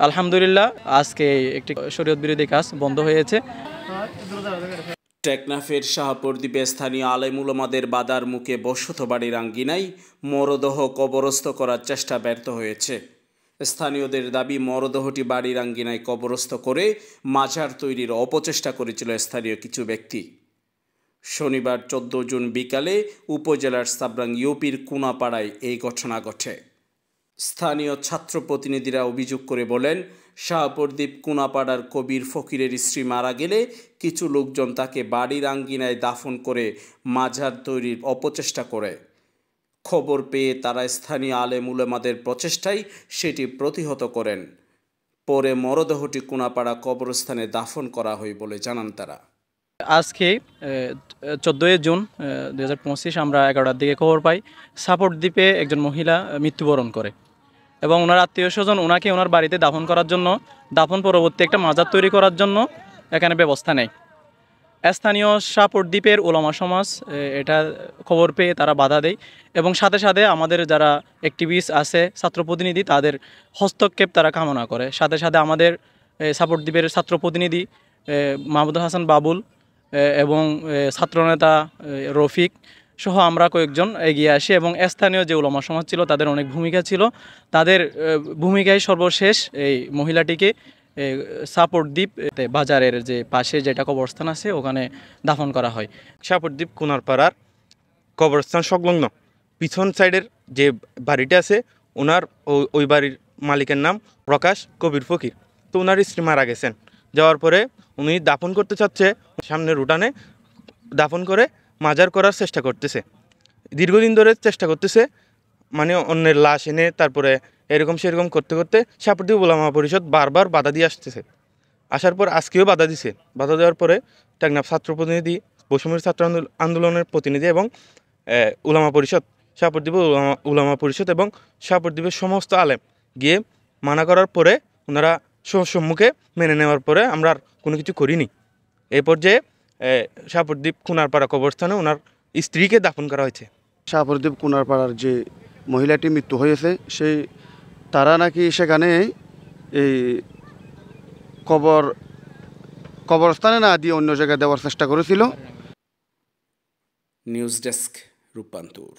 আলহামদুলিল্লাহ আজকে একটি শরীয়ত বিরোধী কাজ বন্ধ হয়েছে। টেকনাফের শাহপুর দ্বীপে স্থানীয় আলেম উলামাদের বাধার মুখে বসত বাড়ির আঙ্গিনায় মরদেহ কবরস্থ করার চেষ্টা ব্যর্থ হয়েছে। স্থানীয়দের দাবি, মরদেহটি বাড়ির আঙ্গিনায় কবরস্থ করে মাজার তৈরির অপচেষ্টা করেছিল স্থানীয় কিছু ব্যক্তি। শনিবার 14 জুন বিকালে উপজেলার সাবরাং ইউপির কুনাপাড়ায় এই ঘটনা ঘটে। স্থানীয় ছাত্র প্রতিনিধিরা অভিযোগ করে বলেন, শাহপুর দ্বীপ কুনাপাড়ার কবির ফকিরের স্ত্রী মারা গেলে কিছু লোকজন তাকে বাড়ির আঙ্গিনায় দাফন করে মাজার তৈরির অপচেষ্টা করে। খবর পেয়ে তারা স্থানীয় আলেম উলামাদের প্রচেষ্টায় সেটি প্রতিহত করেন। পরে মরদেহটি কুনাপাড়া কবরস্থানে দাফন করা হয় বলে জানান তারা। আজকে 14 জুন 2025 আমরা 11টার দিকে খবর পাই সাপোর্ট দ্বীপে একজন মহিলা মৃত্যুবরণ করে এবং ওনার আত্মীয় স্বজন ওনাকে ওনার বাড়িতে দাফন করার জন্য, দাফন পরবর্তী একটা মাজার তৈরি করার জন্য এখানে ব্যবস্থা নেয়। স্থানীয় সাপোর্ট দ্বীপের ওলামা সমাজ এটা খবর পেয়ে তারা বাধা দেয় এবং সাথে সাথে আমাদের যারা অ্যাক্টিভিস্ট আছে, ছাত্র প্রতিনিধি, তাদের হস্তক্ষেপ তারা কামনা করে। সাথে সাথে আমাদের সাপোর্ট দ্বীপের ছাত্র প্রতিনিধি মাহমুদুল হাসান বাবুল এবং ছাত্রনেতা রফিক সহ আমরা কয়েকজন এগিয়ে আসি এবং স্থানীয় যে উলামা সমাজ ছিল তাদের অনেক ভূমিকা ছিল। তাদের ভূমিকায় সর্বশেষ এই মহিলাটিকে সাপোর্ট দ্বীপ বাজারের যে পাশে যেটা কবরস্থান আছে ওখানে দাফন করা হয়। সাপোর্ট দ্বীপ কুনারপাড়ার কবরস্থান সংলগ্ন পিছন সাইডের যে বাড়িটা আছে, ওনার ওই বাড়ির মালিকের নাম প্রকাশ কবির ফকির। তো ওনার স্ত্রী মারা গেছেন, যাওয়ার পরে উনি দাফন করতে চাচ্ছে, সামনের উঠানে দাফন করে মাজার করার চেষ্টা করতেছে। দীর্ঘদিন ধরে চেষ্টা করতেছে, মানে অন্যের লাশ এনে তারপরে এরকম সেরকম করতে করতে সাপোর্ট দ্বীপ উলামা পরিষদ বারবার বাধা দিয়ে আসতেছে। আসার পর আজকেও বাধা দিছে। বাধা দেওয়ার পরে টেকনাফ ছাত্র প্রতিনিধি, বৈষম্যের ছাত্র আন্দোলনের প্রতিনিধি এবং উলামা পরিষদ, সাপোর্ট দ্বীপ উলামা পরিষদ এবং সাপোর্ট দ্বীপের সমস্ত আলেম গিয়ে মানা করার পরে ওনারা সম্মুখে মেনে নেওয়ার পরে আমরা আর কোনো কিছু করিনি। এই পর্যায়ে সাপোর্ট দ্বীপ কুনারপাড়া কবরস্থানে ওনার স্ত্রীকে দাফন করা হয়েছে। শাহপুর দ্বীপ কুনারপাড়ার যে মহিলাটি মৃত্যু হয়েছে, সেই তারা নাকি সেখানে এই কবরস্থানে না দিয়ে অন্য জায়গায় দেওয়ার চেষ্টা করেছিল। নিউজ ডেস্ক, রূপান্তর।